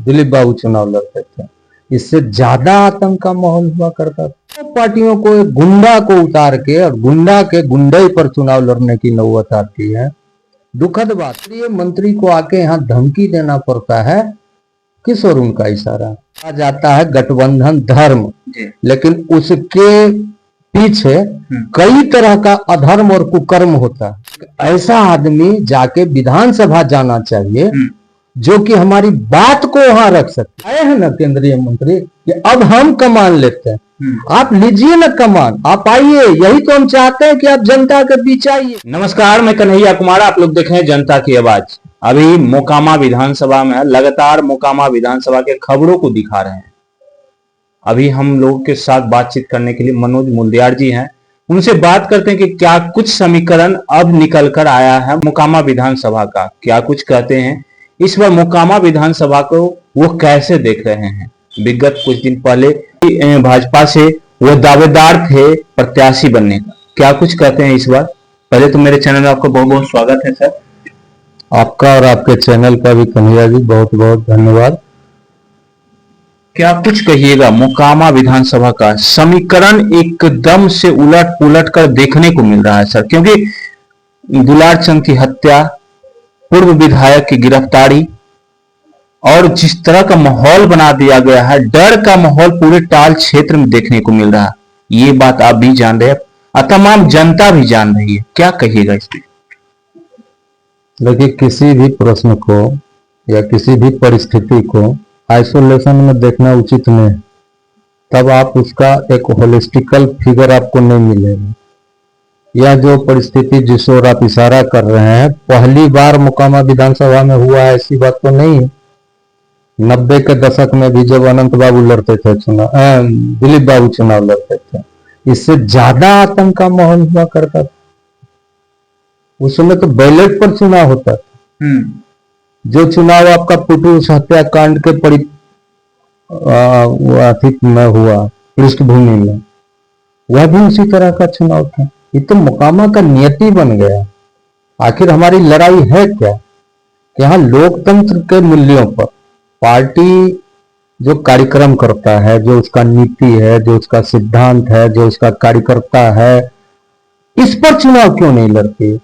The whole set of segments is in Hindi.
दिलीप बाबू चुनाव लड़ते थे, इससे ज्यादा आतंक का माहौल हुआ करता था। तो पार्टियों को एक गुंडा को उतार के और गुंडा के गुंडे पर चुनाव लड़ने की नौबत आती है। दुखद बात ये मंत्री को आके यहाँ धमकी देना पड़ता है, किस और उनका इशारा आ जाता है गठबंधन धर्म, लेकिन उसके पीछे कई तरह का अधर्म और कुकर्म होता है। ऐसा आदमी जाके विधानसभा जाना चाहिए जो कि हमारी बात को वहां रख सकते। आए हैं ना केंद्रीय मंत्री कि अब हम कमान लेते हैं, आप लीजिए ना कमान, आप आइए, यही तो हम चाहते हैं कि आप जनता के बीच आइए। नमस्कार, मैं कन्हैया कुमार, आप लोग देख रहे हैं जनता की आवाज। अभी मोकामा विधानसभा में लगातार मोकामा विधानसभा के खबरों को दिखा रहे हैं। अभी हम लोगों के साथ बातचीत करने के लिए मनोज मुल्दियार जी हैं, उनसे बात करते हैं कि क्या कुछ समीकरण अब निकल कर आया है मोकामा विधानसभा का, क्या कुछ कहते हैं इस बार मोकामा विधानसभा को वो कैसे देख रहे हैं। विगत कुछ दिन पहले भाजपा से वो दावेदार थे प्रत्याशी बनने का, क्या कुछ कहते हैं इस बार। पहले तो मेरे चैनल में आपका बहुत बहुत स्वागत है सर। आपका और आपके चैनल का भी कन्हैया जी बहुत बहुत धन्यवाद। क्या कुछ कहिएगा, मोकामा विधानसभा का समीकरण एकदम से उलट पुलट कर देखने को मिल रहा है सर, क्योंकि दुलार चंद की हत्या, पूर्व विधायक की गिरफ्तारी और जिस तरह का माहौल बना दिया गया है, डर का माहौल पूरे टाल क्षेत्र में देखने को मिल रहा है। ये बात आप भी जान रहे हैं और तमाम जनता भी जान रही है, क्या कहिएगा इस पे। देखिए, किसी भी प्रश्न को या किसी भी परिस्थिति को आइसोलेशन में देखना उचित नहीं, तब आप उसका एक होलिस्टिकल फिगर आपको नहीं मिलेगा। यह जो परिस्थिति जिस ओर आप इशारा कर रहे हैं, पहली बार मोकामा विधानसभा में हुआ है ऐसी बात तो नहीं है। 90 के दशक में भी जब अनंत बाबू लड़ते थे चुनाव, दिलीप बाबू चुनाव लड़ते थे, इससे ज्यादा आतंक का माहौल हुआ करता था। उस समय तो बैलेट पर चुनाव होता था। जो चुनाव आपका पुटुस हत्याकांड के में हुआ पृष्ठभूमि में, वह भी उसी तरह का चुनाव था। ये तो मोकामा का नियति बन गया। आखिर हमारी लड़ाई है क्या कि यहाँ लोकतंत्र के मूल्यों पर पार्टी जो कार्यक्रम करता है, जो उसका नीति है, जो उसका सिद्धांत है, जो उसका कार्यकर्ता है, इस पर चुनाव क्यों नहीं लड़ती?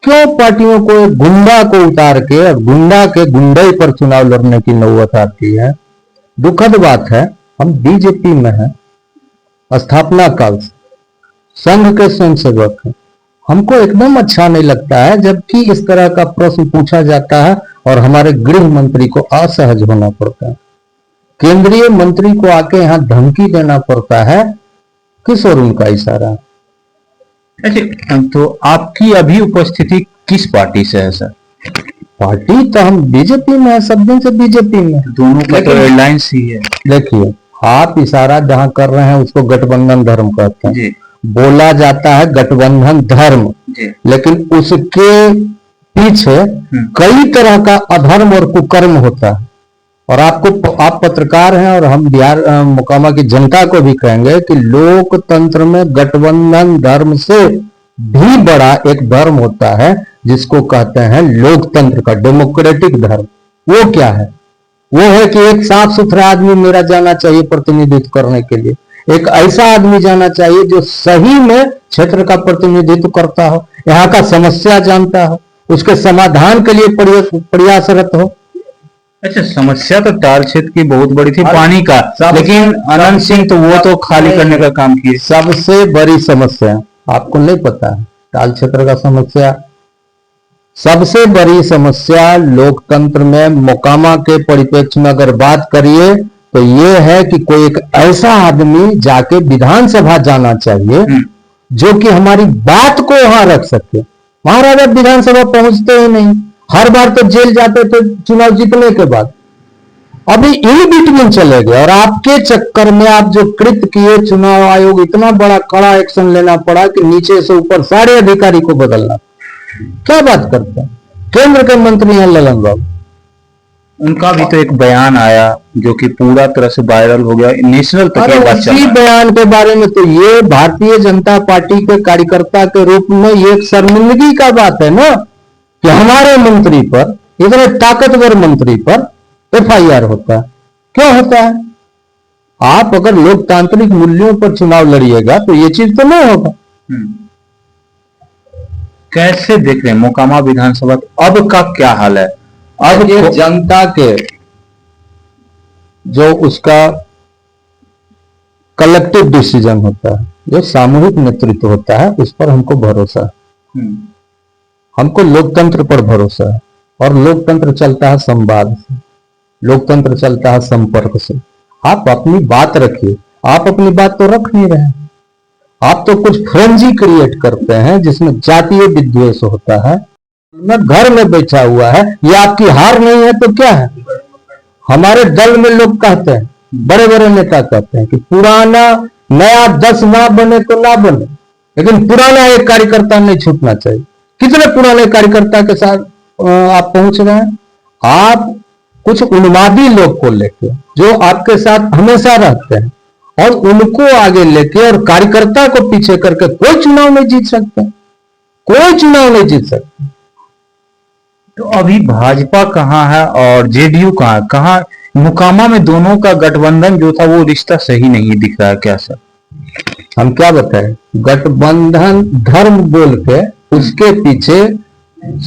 क्यों पार्टियों को गुंडा को उतार के और गुंडा के गुंडे पर चुनाव लड़ने की नौबत आती है? दुखद बात है, हम बीजेपी में हैं, स्थापना काल से संघ के स्वयंसेवक हैं। हमको एकदम अच्छा नहीं लगता है जबकि इस तरह का प्रश्न पूछा जाता है और हमारे गृह मंत्री को असहज होना पड़ता है। केंद्रीय मंत्री को आके यहाँ धमकी देना पड़ता है, किस और उनका इशारा। अच्छा, तो आपकी अभी उपस्थिति किस पार्टी से है सर? पार्टी तो हम बीजेपी में है, सब दिन से बीजेपी में। दोनों का तो एलायंस ही है। देखिए, आप इशारा जहां कर रहे हैं उसको गठबंधन धर्म कहते हैं। बोला जाता है गठबंधन धर्म, लेकिन उसके पीछे कई तरह का अधर्म और कुकर्म होता है। और आप पत्रकार हैं और हम बिहार मोकामा की जनता को भी कहेंगे कि लोकतंत्र में गठबंधन धर्म से भी बड़ा एक धर्म होता है जिसको कहते हैं लोकतंत्र का डेमोक्रेटिक धर्म। वो क्या है? वो है कि एक साफ सुथरा आदमी मेरा जाना चाहिए प्रतिनिधित्व करने के लिए। एक ऐसा आदमी जाना चाहिए जो सही में क्षेत्र का प्रतिनिधित्व करता हो, यहाँ का समस्या जानता हो, उसके समाधान के लिए प्रयासरत हो। अच्छा, समस्या तो टाल क्षेत्र की बहुत बड़ी थी, पानी का, लेकिन अनंत सिंह तो वो तो खाली करने का काम किए। सबसे बड़ी समस्या आपको नहीं पता है, टाल क्षेत्र का समस्या सबसे बड़ी समस्या लोकतंत्र में मोकामा के परिप्रेक्ष्य में अगर बात करिए तो ये है कि कोई एक ऐसा आदमी जाके विधानसभा जाना चाहिए जो कि हमारी बात को वहां रख सके। महाराजा विधानसभा पहुंचते ही नहीं, हर बार तो जेल जाते थे चुनाव जीतने के बाद, अभी इन बिटवीन चले गए। और आपके चक्कर में आप जो कृत्य किए, चुनाव आयोग इतना बड़ा कड़ा एक्शन लेना पड़ा कि नीचे से ऊपर सारे अधिकारी को बदलना। क्या बात करते हैं? केंद्र के मंत्री हैं ललन बाबू, उनका भी तो एक बयान आया जो कि पूरा तरह से वायरल हो गया, नेशनल तक ये बात चल रहा है। बयान के बारे में तो ये भारतीय जनता पार्टी के कार्यकर्ता के रूप में ये एक शर्मिंदगी का बात है ना कि हमारे मंत्री पर, इतने ताकतवर मंत्री पर FIR होता है। क्यों होता है? आप अगर लोकतांत्रिक मूल्यों पर चुनाव लड़िएगा तो ये चीज तो नहीं होगा। कैसे देख रहे हैं मोकामा विधानसभा अब का क्या हाल है? अब ये जनता के जो उसका कलेक्टिव डिसीजन होता है, जो सामूहिक नेतृत्व होता है, उस पर हमको भरोसा है। हमको लोकतंत्र पर भरोसा है, और लोकतंत्र चलता है संवाद से, लोकतंत्र चलता है संपर्क से। आप अपनी बात रखिए, आप अपनी बात तो रख नहीं रहे हैं। आप तो कुछ फ्रेंजी क्रिएट करते हैं जिसमें जातीय विद्वेष होता है। मैं घर में बैठा हुआ है, ये आपकी हार नहीं है तो क्या है? हमारे दल में लोग कहते हैं, बड़े बड़े नेता कहते हैं कि पुराना नया 10 ना बने तो ना बने, लेकिन पुराना एक कार्यकर्ता नहीं छूटना चाहिए। कितने पुराने कार्यकर्ता के साथ आप पहुंच रहे हैं? आप कुछ उन्मादी लोग को लेके जो आपके साथ हमेशा रहते हैं, और उनको आगे लेके और कार्यकर्ता को पीछे करके कोई चुनाव नहीं जीत सकते, कोई चुनाव नहीं जीत सकते। तो अभी भाजपा कहाँ है और जेडीयू कहाँ है? कहाँ मोकामा में दोनों का गठबंधन जो था वो रिश्ता सही नहीं दिख रहा है क्या सर? हम क्या बताएं? गठबंधन धर्म बोल के उसके पीछे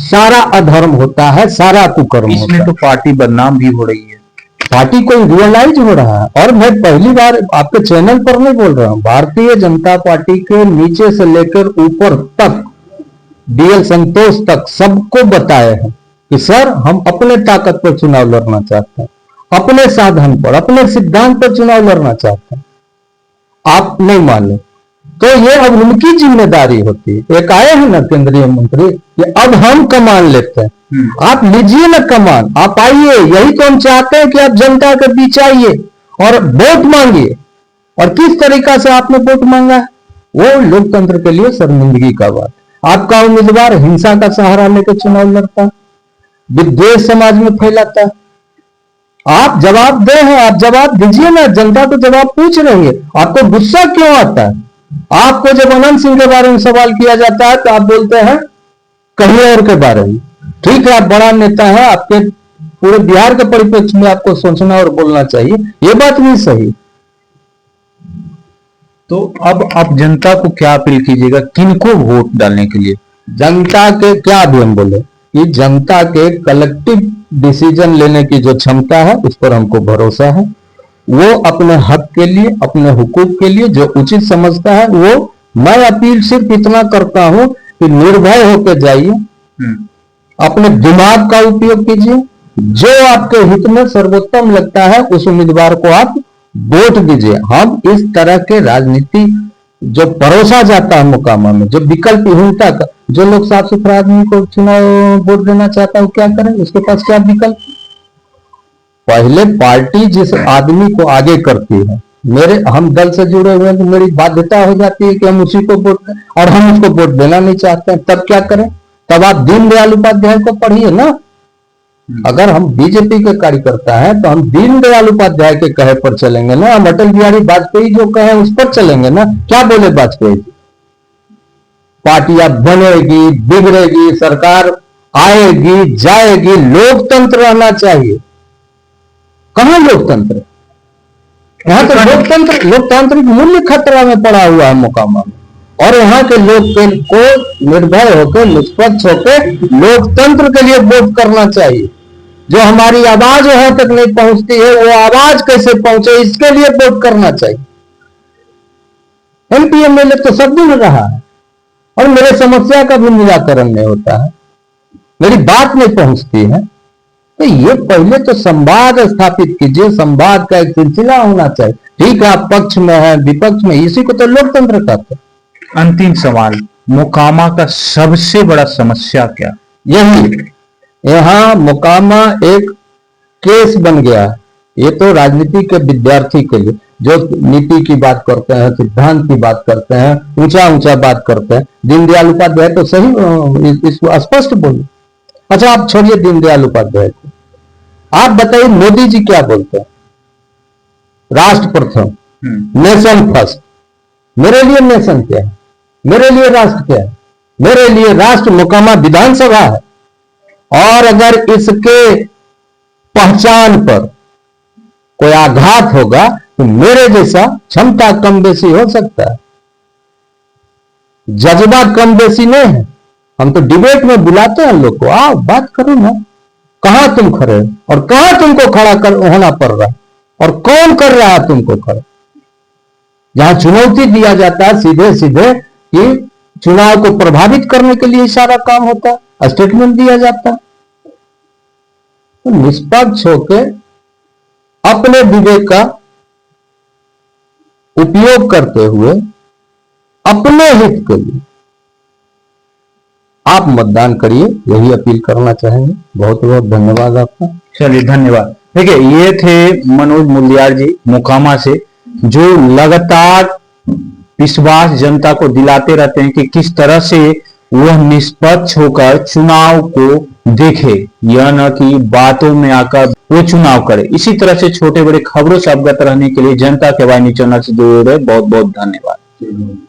सारा अधर्म होता है, सारा कुकर्म होता है। इसमें तो पार्टी बदनाम भी हो रही है। पार्टी को रियलाइज हो रहा है, और मैं पहली बार आपके चैनल पर नहीं बोल रहा हूं, भारतीय जनता पार्टी के नीचे से लेकर ऊपर तक, DL संतोष तक सबको बताए हैं कि सर हम अपने ताकत पर चुनाव लड़ना चाहते हैं, अपने साधन पर, अपने सिद्धांत पर चुनाव लड़ना चाहते हैं। आप नहीं माने तो ये अब उनकी जिम्मेदारी होती है। एक आए हैं ना केंद्रीय मंत्री, कि अब हम कमान लेते हैं। आप लीजिए ना कमान, आप आइए, यही तो हम चाहते हैं कि आप जनता के बीच आइए और वोट मांगिए। और किस तरीका से आपने वोट मांगा है, वो लोकतंत्र के लिए शर्मिंदगी का बात। आपका उम्मीदवार हिंसा का सहारा लेकर चुनाव लड़ता है, विद्वेष समाज में फैलाता है। आप जवाब दे हैं, आप जवाब दीजिए ना, जनता तो जवाब पूछ रही है। आपको गुस्सा क्यों आता है? आपको जब अनंत सिंह के बारे में सवाल किया जाता है तो आप बोलते हैं कहीं और के बारे में। ठीक है, आप बड़ा नेता है, आपके पूरे बिहार के परिप्रेक्ष्य में आपको सोचना और बोलना चाहिए, ये बात भी सही। तो अब आप जनता को क्या अपील कीजिएगा, किनको वोट डालने के लिए? जनता के क्या अभी हम बोले कि जनता के कलेक्टिव डिसीजन लेने की जो क्षमता है उस पर हमको भरोसा है। वो अपने हक के लिए, अपने हुकूक के लिए जो उचित समझता है, वो मैं अपील सिर्फ इतना करता हूं कि निर्भय होकर जाइए, अपने दिमाग का उपयोग कीजिए, जो आपके हित में सर्वोत्तम लगता है उस उम्मीदवार को आप वोट दीजिए। हम इस तरह के राजनीति जो परोसा जाता है मोकामा में, जो विकल्पहीनता का, जो लोग साफ सुथरा आदमी को चुनाव वोट देना चाहता है वो क्या करें? उसके पास क्या विकल्प? पहले पार्टी जिस आदमी को आगे करती है, हम दल से जुड़े हुए हैं तो मेरी बाध्यता हो जाती है कि हम उसी को वोट दें, और हम उसको वोट देना नहीं चाहते हैं, तब क्या करें? तब आप दीनदयाल उपाध्याय को पढ़िए ना। अगर हम बीजेपी के कार्यकर्ता हैं तो हम दीनदयाल उपाध्याय के कहे पर चलेंगे ना, हम अटल बिहारी वाजपेयी जो कहे उस पर चलेंगे ना। क्या बोले वाजपेयी जी? पार्टियां बनेगी, बिगड़ेगी, सरकार आएगी जाएगी, लोकतंत्र रहना चाहिए। कहां लोकतंत्र? यहां तो लोकतांत्रिक मूल्य खतरा में पड़ा हुआ है मोकामा में, और यहाँ के लोग को निर्भय होकर, निष्पक्ष होकर लोकतंत्र के लिए वोट करना चाहिए। जो हमारी आवाज वहां तक नहीं पहुंचती है, वो आवाज कैसे पहुंचे, इसके लिए वोट करना चाहिए। MP MLA तो सब दिन रहा है, और मेरे समस्या का भी निराकरण नहीं होता है, मेरी बात नहीं पहुंचती है। तो ये पहले तो संवाद स्थापित कीजिए, संवाद का एक सिलसिला होना चाहिए। ठीक है, आप पक्ष में है, विपक्ष में, इसी को तो लोकतंत्र कहते हैं। अंतिम सवाल, मोकामा का सबसे बड़ा समस्या क्या? यही, यहाँ मोकामा एक केस बन गया है। ये तो राजनीति के विद्यार्थी के लिए जो नीति की बात करते हैं, सिद्धांत की बात करते हैं, ऊंचा ऊंचा बात करते हैं। दीनदयाल उपाध्याय तो सही इसको स्पष्ट बोले। अच्छा, आप छोड़िए दीनदयाल उपाध्याय को, आप बताइए मोदी जी क्या बोलते हैं? राष्ट्र प्रथम, नेशन फर्स्ट। मेरे लिए नेशन क्या है? मेरे लिए राष्ट्र क्या है? मेरे लिए राष्ट्र मोकामा विधानसभा है। और अगर इसके पहचान पर कोई आघात होगा तो मेरे जैसा क्षमता कम बेसी हो सकता है, जज्बा कम बेसी नहीं है। हम तो डिबेट में बुलाते हैं लोग को, आओ बात करो ना, कहां तुम खड़े हो और कहां तुमको खड़ा कर होना पड़ रहा है और कौन कर रहा है तुमको खड़ा। जहां चुनौती दिया जाता है सीधे सीधे कि चुनाव को प्रभावित करने के लिए सारा काम होता है, स्टेटमेंट दिया जाता है। तो निष्पक्ष होकर अपने विवेक का उपयोग करते हुए अपने हित के लिए आप मतदान करिए, यही अपील करना चाहेंगे। बहुत बहुत धन्यवाद आपका। चलिए धन्यवाद। देखिए ये थे मनोज मुलियार जी मोकामा से, जो लगातार विश्वास जनता को दिलाते रहते हैं कि किस तरह से वह निष्पक्ष होकर चुनाव को देखे, यह न कि बातों में आकर वो चुनाव करे। इसी तरह से छोटे बड़े खबरों से अवगत रहने के लिए जनता के वाहिनी चैनल से जुड़े रहे। बहुत बहुत धन्यवाद।